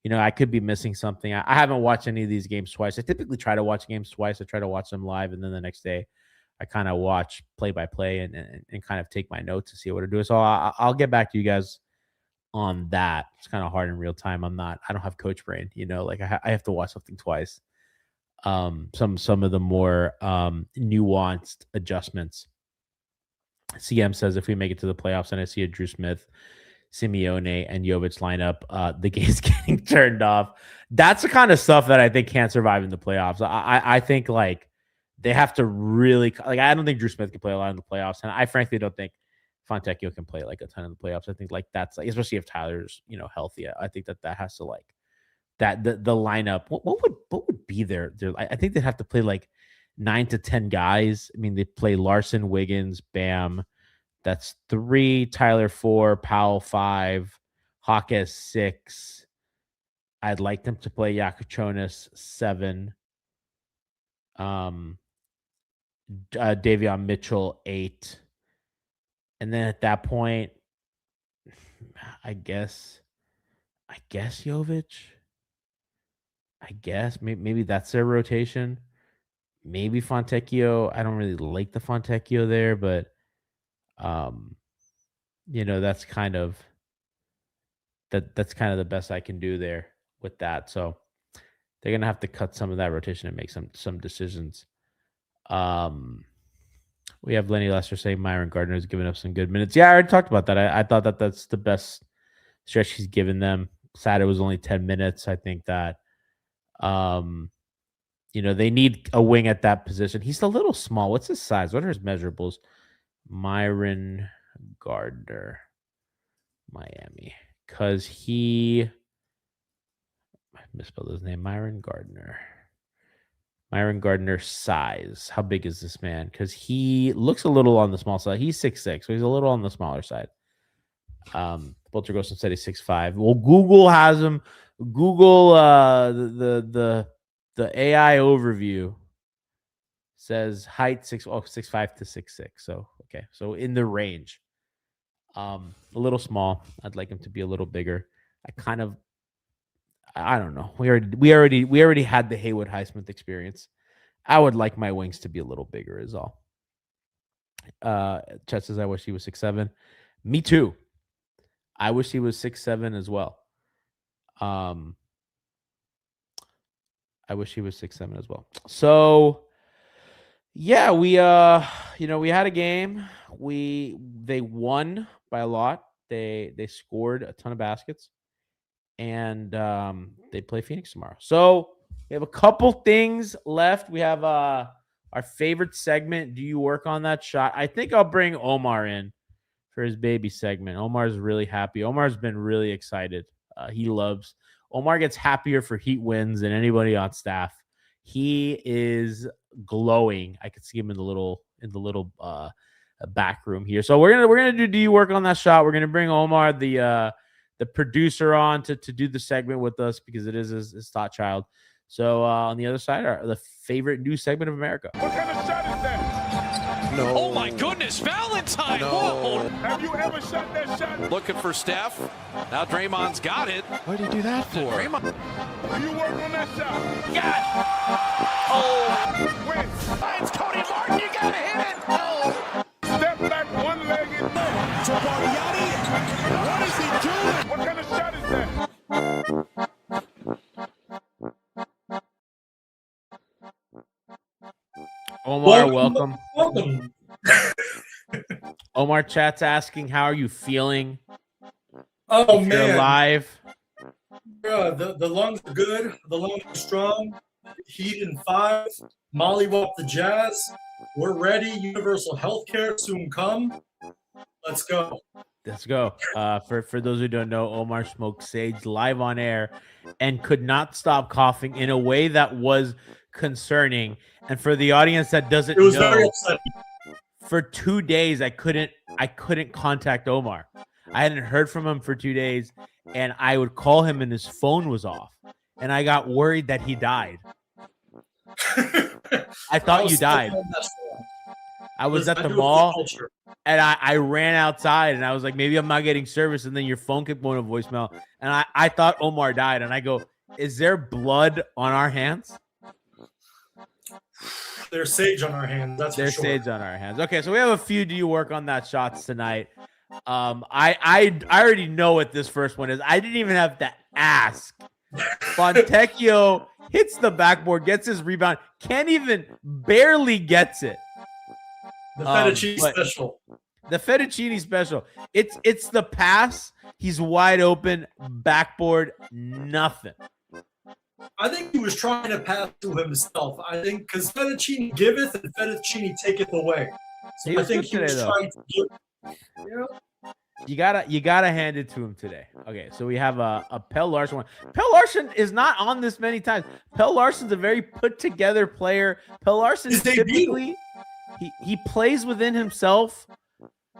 Speaker 2: I could be missing something. I haven't watched any of these games twice. I typically try to watch games twice. I try to watch them live, and then the next day I kind of watch play by play and kind of take my notes to see what to do. So I'll get back to you guys on that. It's kind of hard in real time. I don't have coach brain, like I have to watch something twice. Some of the more nuanced adjustments. CM says if we make it to the playoffs and I see a Drew Smith, Simeone, and Jovic lineup, the game's getting turned off. That's the kind of stuff that I think can't survive in the playoffs. I think like they have to really like. I don't think Drew Smith can play a lot in the playoffs, and I frankly don't think Fontecchio can play like a ton in the playoffs. I think like that's like, especially if Tyler's healthy. I think that has to like that the lineup. What would be there? I think they'd have to play like 9 to 10 guys. I mean, they play Larson, Wiggins, Bam. That's 3, Tyler 4, Powell 5, Hawkes 6. I'd like them to play Yakuchonis 7. Davion Mitchell 8. And then at that point, I guess Jovic. I guess maybe that's their rotation. Maybe Fontecchio. I don't really like the Fontecchio there, but that's kind of the best I can do there with that. So they're gonna have to cut some of that rotation and make some decisions. We have Lenny Lester saying Myron Gardner has given up some good minutes. Yeah, I already talked about that. I thought that's the best stretch he's given them. Sad it was only 10 minutes. I think that they need a wing at that position. He's a little small. What's his size? What are his measurables? Myron Gardner, Miami. Because I misspelled his name. Myron Gardner size. How big is this man? Because he looks a little on the small side. He's 6'6", so he's a little on the smaller side. Polterghost said he's 6'5". Well, Google has him. Google the AI overview says height 6'5" to 6'6". So okay, so in the range. A little small. I'd like him to be a little bigger. I don't know. We already had the Haywood Highsmith experience. I would like my wings to be a little bigger is all. Chet says I wish he was 6'7". Me too. I wish he was 6'7" as well. I wish he was 6'7" as well. So yeah, we had a game. They won by a lot. They scored a ton of baskets. And they play Phoenix tomorrow. So we have a couple things left. We have our favorite segment. Do you work on that shot? I think I'll bring Omar in for his baby segment. Omar's really happy. Omar's been really excited. Omar gets happier for Heat wins than anybody on staff. He is glowing. I could see him in the little back room here. So we're gonna do you work on that shot? We're gonna bring Omar, the producer, on to do the segment with us because it is his thought child. So on the other side are the favorite news segment of America.
Speaker 3: What kind of shot is that?
Speaker 4: No. Oh my goodness, Valentine!
Speaker 3: No.
Speaker 4: Whoa.
Speaker 3: Have you ever shot that shot?
Speaker 4: Looking for Steph. Now Draymond's got it.
Speaker 5: What did he do that for?
Speaker 4: Draymond.
Speaker 3: Do you work on that shot?
Speaker 4: Got it! Oh!
Speaker 3: When?
Speaker 4: It's Cody Martin, you gotta hit it! Oh!
Speaker 3: Step back one-legged.
Speaker 5: What is he doing?
Speaker 3: What kind of shot is that?
Speaker 2: Omar, welcome.
Speaker 6: Welcome.
Speaker 2: Omar, chat's asking, how are you feeling?
Speaker 6: Oh,
Speaker 2: You're
Speaker 6: man.
Speaker 2: alive.
Speaker 6: The lungs are good. The lungs are strong. Heat in 5. Mollywop the Jazz. We're ready. Universal healthcare soon come. Let's go.
Speaker 2: Let's go. For those who don't know, Omar smoked sage live on air and could not stop coughing in a way that was concerning. And for the audience that doesn't
Speaker 6: It was very
Speaker 2: know,
Speaker 6: upsetting.
Speaker 2: for 2 days I couldn't contact Omar. I hadn't heard from him for 2 days, and I would call him and his phone was off. And I got worried that he died. I thought you died. I was at the mall and I ran outside and I was like, maybe I'm not getting service. And then your phone kept going to voicemail. And I thought Omar died. And I go, is there blood on our hands?
Speaker 6: There's sage on our hands. That's
Speaker 2: There's
Speaker 6: for sure.
Speaker 2: sage on our hands. Okay, so we have a few do you work on that shots tonight. I already know what this first one is. I didn't even have to ask. Fontecchio hits the backboard, gets his rebound, barely gets it.
Speaker 6: The fettuccine special.
Speaker 2: The fettuccine special. It's the pass. He's wide open, backboard, nothing.
Speaker 6: I think he was trying to pass to himself. I think because fettuccine giveth and fettuccine taketh away. So I think he was trying to give.
Speaker 2: You gotta hand it to him today. Okay, so we have a Pelle Larsson one. Pelle Larsson is not on this many times. Pelle Larsson's a very put together player. Pelle Larsson is typically he plays within himself.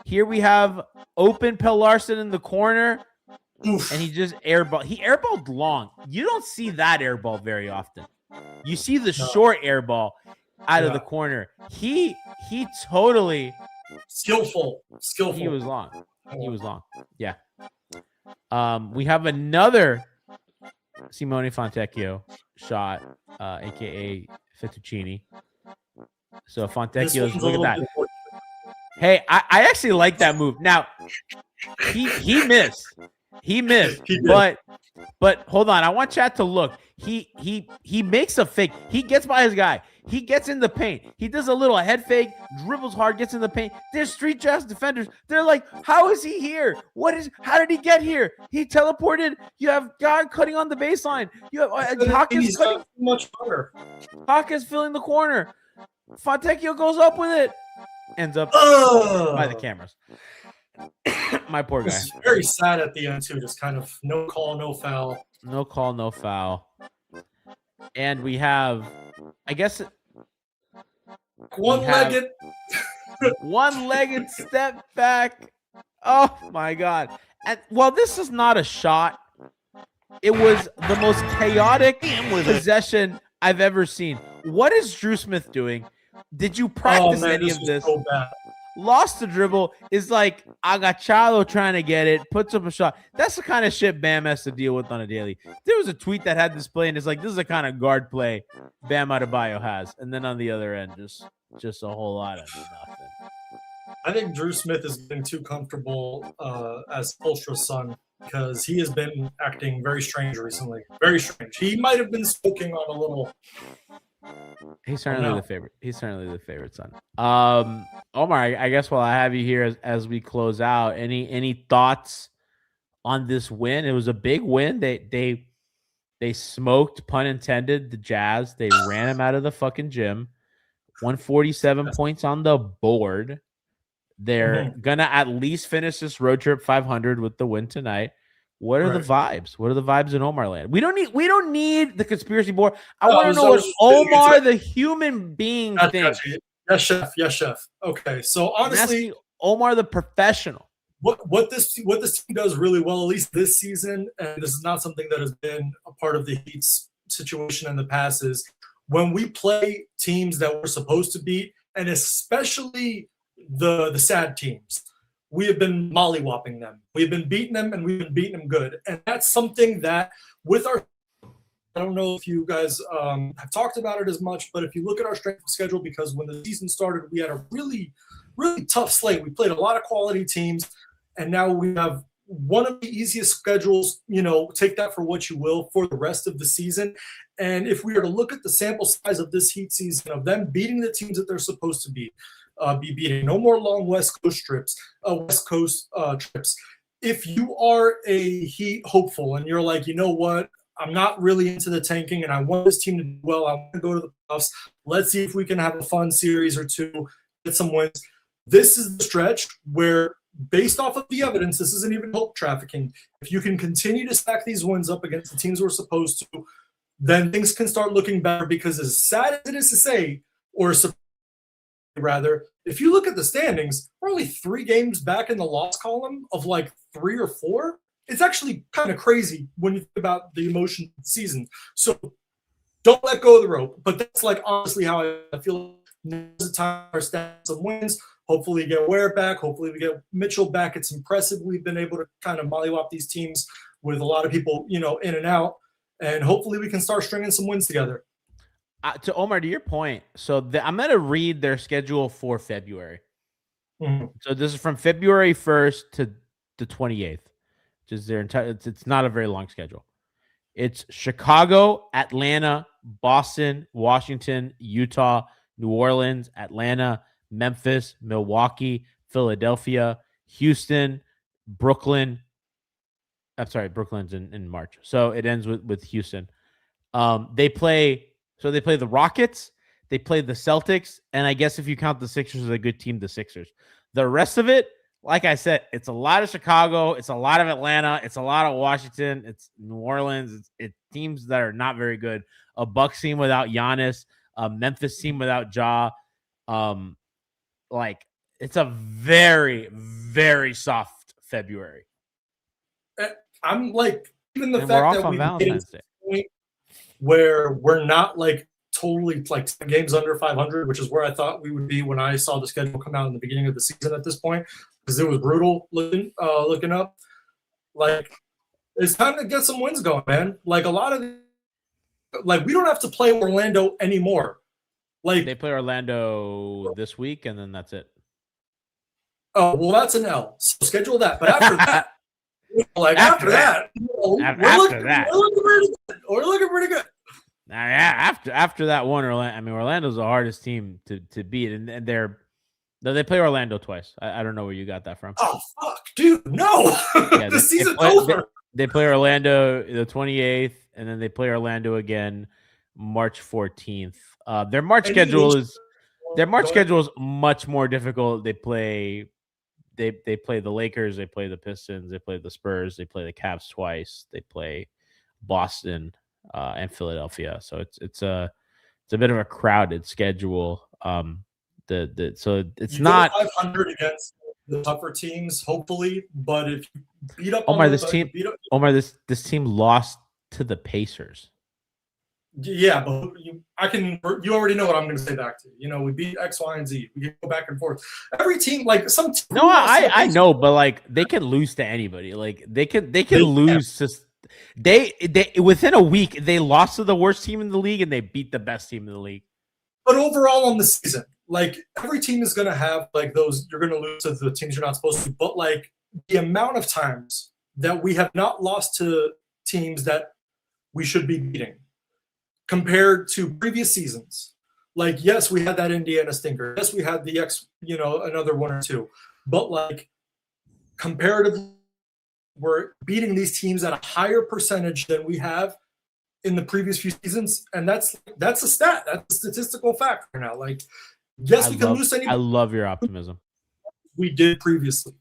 Speaker 2: Here we have open Pelle Larsson in the corner.
Speaker 6: Oof.
Speaker 2: And he just airballed. He airballed long. You don't see that airball very often. You see the short airball out of the corner. He totally
Speaker 6: skillful.
Speaker 2: He was long. Yeah. We have another Simone Fontecchio shot, aka Fettuccine. So Fontecchio's look at that. Hey, I actually like that move. Now he missed. He missed, but hold on. I want chat to look. He makes a fake. He gets by his guy. He gets in the paint. He does a little head fake, dribbles hard, gets in the paint. There's street jazz defenders. They're like, how is he here? How did he get here? He teleported. You have God cutting on the baseline. You have Hawkins cutting
Speaker 6: much harder.
Speaker 2: Hawkins filling the corner. Fontecchio goes up with it. Ends up by the cameras. My poor guy.
Speaker 6: It's very sad at the end too. Just kind of no call, no foul.
Speaker 2: No call, no foul. And we have, I guess,
Speaker 6: one-legged
Speaker 2: step back. Oh my God! And well, this is not a shot. It was the most chaotic possession I've ever seen. What is Drew Smith doing? Did you practice any of this?
Speaker 6: So bad.
Speaker 2: Lost the dribble, is like Agachalo trying to get it, puts up a shot. That's the kind of shit Bam has to deal with on a daily. There was a tweet that had this play, and it's like, this is the kind of guard play Bam Adebayo has. And then on the other end, just a whole lot of nothing.
Speaker 6: I think Drew Smith is getting too comfortable as Ulstra's son because he has been acting very strange recently. Very strange. He might have been smoking on a little.
Speaker 2: He's certainly the favorite. He's certainly the favorite son. Omar, I guess while I have you here as we close out, any thoughts on this win? It was a big win. They smoked, pun intended, the Jazz. They ran him out of the fucking gym. 147 points on the board. They're gonna at least finish this road trip 500 with the win tonight. What are the vibes? What are the vibes in Omar land? We don't need the conspiracy board. I want to know what Omar, the human being, thinks.
Speaker 6: Yes, chef. Yes, chef. Okay, so honestly,
Speaker 2: Omar, the professional.
Speaker 6: What this team does really well, at least this season, and this is not something that has been a part of the Heat's situation in the past, is when we play teams that we're supposed to beat, and especially the sad teams. We have been mollywopping them. We've been beating them, and we've been beating them good. And that's something that with our – I don't know if you guys have talked about it as much, but if you look at our strength of schedule, because when the season started, we had a really, really tough slate. We played a lot of quality teams, and now we have one of the easiest schedules, take that for what you will, for the rest of the season. And if we were to look at the sample size of this Heat season, of them beating the teams that they're supposed to be beating. No more long West Coast trips. If you are a Heat hopeful and you're like, you know what, I'm not really into the tanking and I want this team to do well. I want to go to the playoffs. Let's see if we can have a fun series or two, get some wins. This is the stretch where based off of the evidence, this isn't even hope trafficking. If you can continue to stack these wins up against the teams we're supposed to, then things can start looking better. Because as sad as it is to say, or rather, if you look at the standings, we're only 3 games back in the loss column of like 3 or 4. It's actually kind of crazy when you think about the emotion of the season. So don't let go of the rope. But that's like honestly how I feel. Now's the time to stack some wins. Hopefully we get Ware back. Hopefully we get Mitchell back. It's impressive. We've been able to kind of mollywop these teams with a lot of people, in and out. And hopefully we can start stringing some wins together.
Speaker 2: To Omar, to your point, so I'm going to read their schedule for February.
Speaker 6: Mm-hmm.
Speaker 2: So this is from February 1st to the 28th, which is their entire. It's not a very long schedule. It's Chicago, Atlanta, Boston, Washington, Utah, New Orleans, Atlanta, Memphis, Milwaukee, Philadelphia, Houston, Brooklyn. I'm sorry, Brooklyn's in March. So it ends with Houston. They play the Rockets, they play the Celtics, and I guess if you count the Sixers as a good team, the Sixers. The rest of it, like I said, it's a lot of Chicago, it's a lot of Atlanta, it's a lot of Washington, it's New Orleans, it's teams that are not very good. A Bucks team without Giannis, a Memphis team without Ja. Like it's a very, very soft February.
Speaker 6: I'm like, even the
Speaker 2: And
Speaker 6: fact
Speaker 2: we're off
Speaker 6: that
Speaker 2: on
Speaker 6: we
Speaker 2: Valentine's Day,
Speaker 6: point where we're not like totally like 10 games under 500, which is where I thought we would be when I saw the schedule come out in the beginning of the season at this point, because it was brutal looking up. Like, it's time to get some wins going, man. Like a lot of, like, we don't have to play Orlando anymore. Like
Speaker 2: they play Orlando this week, and then that's it.
Speaker 6: Oh, well, that's an L. So schedule that. But after that, after that, we're looking pretty good. We're looking pretty good.
Speaker 2: Now, after that one, Orlando's the hardest team to beat, and they play Orlando twice. I don't know where you got that from.
Speaker 6: Oh fuck, dude, no!
Speaker 2: Yeah,
Speaker 6: the season's over.
Speaker 2: They play Orlando the 28th, and then they play Orlando again March 14th. Their March schedule is much more difficult. They play the Lakers, they play the Pistons, they play the Spurs, they play the Cavs twice, they play Boston and Philadelphia. So it's a bit of a crowded schedule. So it's not
Speaker 6: 500 against the tougher teams, hopefully. But if you beat up
Speaker 2: this team lost to the Pacers.
Speaker 6: Yeah, but you already know what I'm going to say back to you. We beat X, Y, and Z. We can go back and forth. Every team, like some team.
Speaker 2: No, I know, but like they can lose to anybody. Like they can lose to. They within a week they lost to the worst team in the league and they beat the best team in the league.
Speaker 6: But overall on the season, like every team is going to have like those. You're going to lose to the teams you're not supposed to. But like the amount of times that we have not lost to teams that we should be beating. Compared to previous seasons, like, yes, we had that Indiana stinker. Yes, we had the another one or two. But, like, comparatively, we're beating these teams at a higher percentage than we have in the previous few seasons. And that's a stat. That's a statistical fact right now. Like, yes, we can lose anybody.
Speaker 2: I love your optimism.
Speaker 6: We did previously.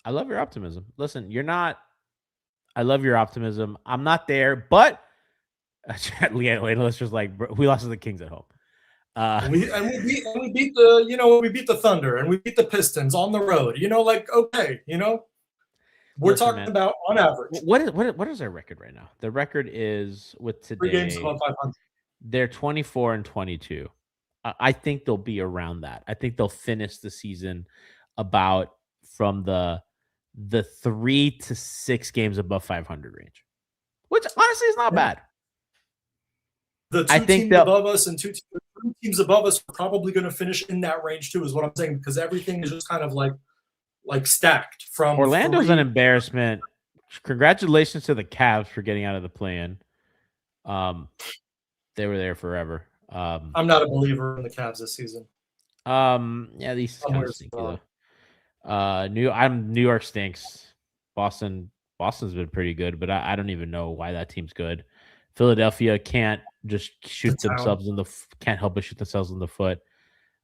Speaker 2: I love your optimism. Listen, I love your optimism. I'm not there, but let's just like we lost to the Kings at home.
Speaker 6: We beat the Thunder and we beat the Pistons on the road. We're talking about on average.
Speaker 2: What is their record right now? The record is with today.
Speaker 6: 3 games above 500.
Speaker 2: They're 24-22. I think they'll be around that. I think they'll finish the season about from the 3 to 6 games above 500 range, which honestly is not bad.
Speaker 6: The two teams above us and 2 teams above us are probably going to finish in that range too, is what I'm saying, because everything is just kind of like stacked from
Speaker 2: Orlando's an embarrassment. Congratulations to the Cavs for getting out of the play-in. They were there forever.
Speaker 6: I'm not a believer in the Cavs this season.
Speaker 2: Yeah, these kind of stinky though. New York stinks. Boston's been pretty good, but I don't even know why that team's good. Philadelphia can't just shoot themselves can't help but shoot themselves in the foot.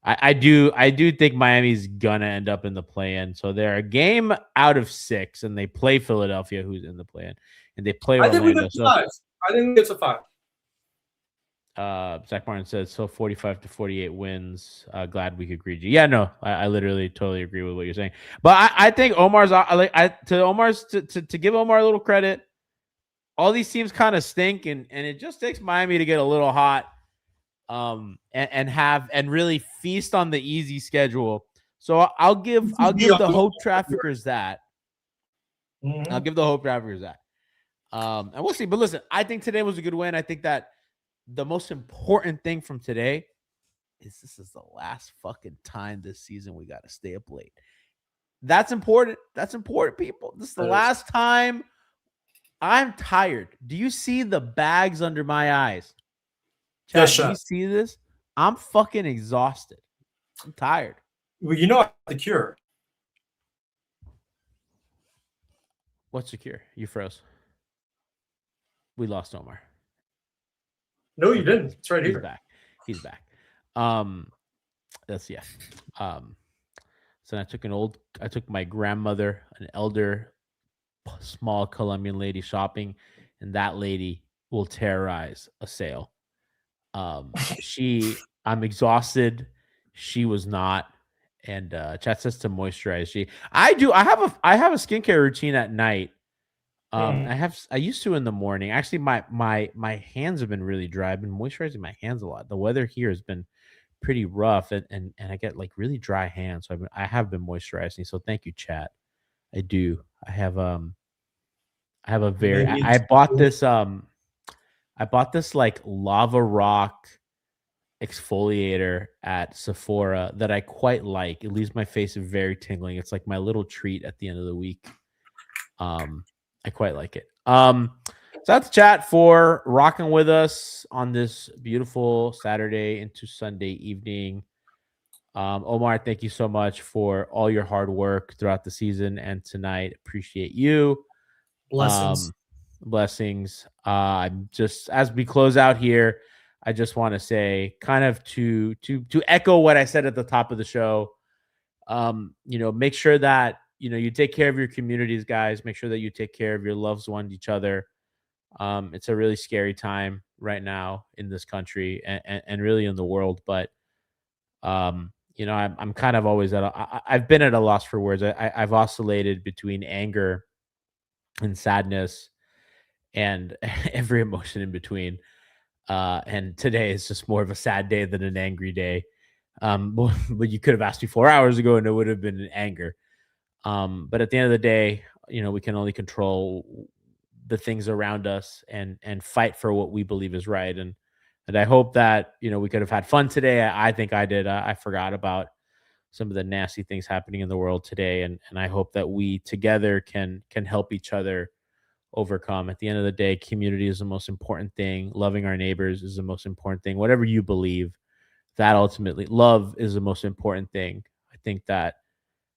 Speaker 2: I do think Miami's gonna end up in the play-in. So they're a game out of 6, and they play Philadelphia, who's in the play-in, and they play
Speaker 6: I think we
Speaker 2: Orlando.
Speaker 6: get to 5. I think we get to 5.
Speaker 2: Zach Martin says so 45-48 wins. Glad we could agree. Yeah, no, I literally totally agree with what you're saying. But I think Omar's to give Omar a little credit. All these teams kind of stink, and it just takes Miami to get a little hot, and really feast on the easy schedule. So I'll give the hope traffickers that.
Speaker 6: Mhm.
Speaker 2: I'll give the hope traffickers that. And we'll see. But listen, I think today was a good win. I think that the most important thing from today is this is the last fucking time this season we got to stay up late. That's important. That's important, people. This is the last time. I'm tired. Do you see the bags under my eyes? Chad, do you see this? I'm fucking exhausted. I'm tired.
Speaker 6: Well, you know I have the cure.
Speaker 2: What's the cure? You froze. We lost Omar.
Speaker 6: No, you didn't. It's right here.
Speaker 2: He's back. That's yeah. So I took my grandmother, an elder, small Colombian lady shopping, and that lady will terrorize a sale. I'm exhausted. She was not. And chat says to moisturize. I have a skincare routine at night. I used to in the morning. Actually, my hands have been really dry. I've been moisturizing my hands a lot. The weather here has been pretty rough, and I get like really dry hands. So I have been moisturizing. So thank you, chat. I do. I have a very. I bought this like lava rock exfoliator at Sephora that I quite like. It leaves my face very tingling. It's like my little treat at the end of the week. I quite like it. So that's chat for rocking with us on this beautiful Saturday into Sunday evening. Omar, thank you so much for all your hard work throughout the season and tonight. Appreciate you. Blessings. Just as we close out here, I just want to say, kind of to echo what I said at the top of the show. Make sure that you take care of your communities, guys. Make sure that you take care of your loved ones, each other. It's a really scary time right now in this country and really in the world. But I'm kind of always I've been at a loss for words. I've oscillated between anger and sadness and every emotion in between. And today is just more of a sad day than an angry day. But you could have asked me 4 hours ago and it would have been an anger. But at the end of the day, we can only control the things around us and fight for what we believe is right. And I hope that, we could have had fun today. I think I did. I forgot about some of the nasty things happening in the world today. And I hope that we together can help each other overcome. At the end of the day, community is the most important thing. Loving our neighbors is the most important thing. Whatever you believe, that ultimately love is the most important thing. I think that,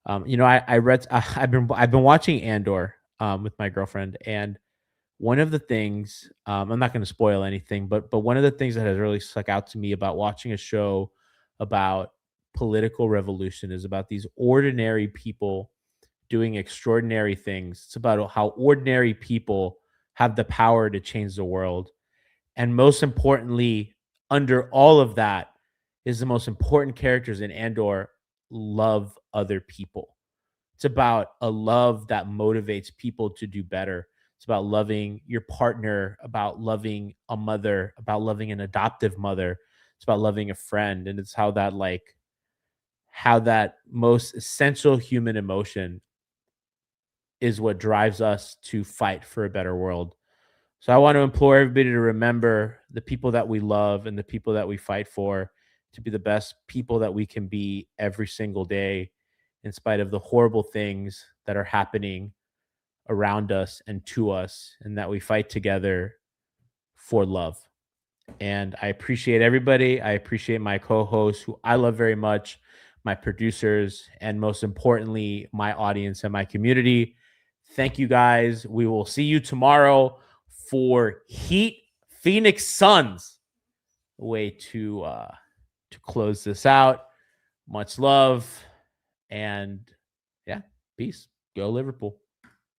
Speaker 2: I've been watching Andor with my girlfriend, and one of the things, I'm not going to spoil anything, but one of the things that has really stuck out to me about watching a show about political revolution is about these ordinary people doing extraordinary things. It's about how ordinary people have the power to change the world. And most importantly, under all of that is the most important characters in Andor love other people. It's about a love that motivates people to do better. It's about loving your partner, about loving a mother, about loving an adoptive mother. It's about loving a friend. And it's how that most essential human emotion is what drives us to fight for a better world. So I want to implore everybody to remember the people that we love and the people that we fight for, to be the best people that we can be every single day, in spite of the horrible things that are happening around us and to us, and that we fight together for love. And I appreciate everybody. I appreciate my co-hosts, who I love very much, my producers, and most importantly, my audience and my community. Thank you, guys. We will see you tomorrow for Heat Phoenix Suns. A way to close this out. Much love. And yeah, peace. Go Liverpool.